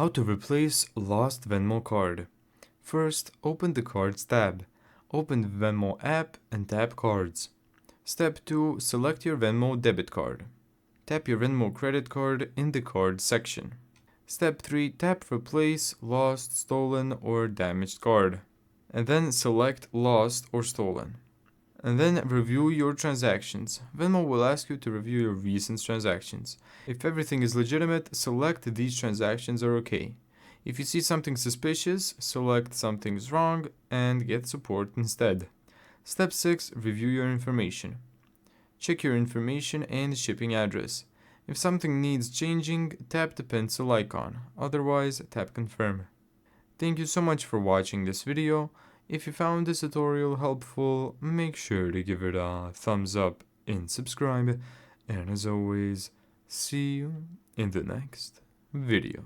How to replace Lost Venmo Card. First, open the Cards tab. Open the Venmo app and tap Cards. Step 2. Select your Venmo debit card. Tap your Venmo credit card in the Cards section. Step 3. Tap Replace Lost, Stolen, or Damaged Card. And then select Lost or Stolen. And then review your transactions. Venmo will ask you to review your recent transactions. If everything is legitimate, select these transactions are okay. If you see something suspicious, select something's wrong and get support instead. Step 6. Review your information. Check your information and shipping address. If something needs changing, tap the pencil icon. Otherwise, tap Confirm. Thank you so much for watching this video. If you found this tutorial helpful, make sure to give it a thumbs up and subscribe. And as always, see you in the next video.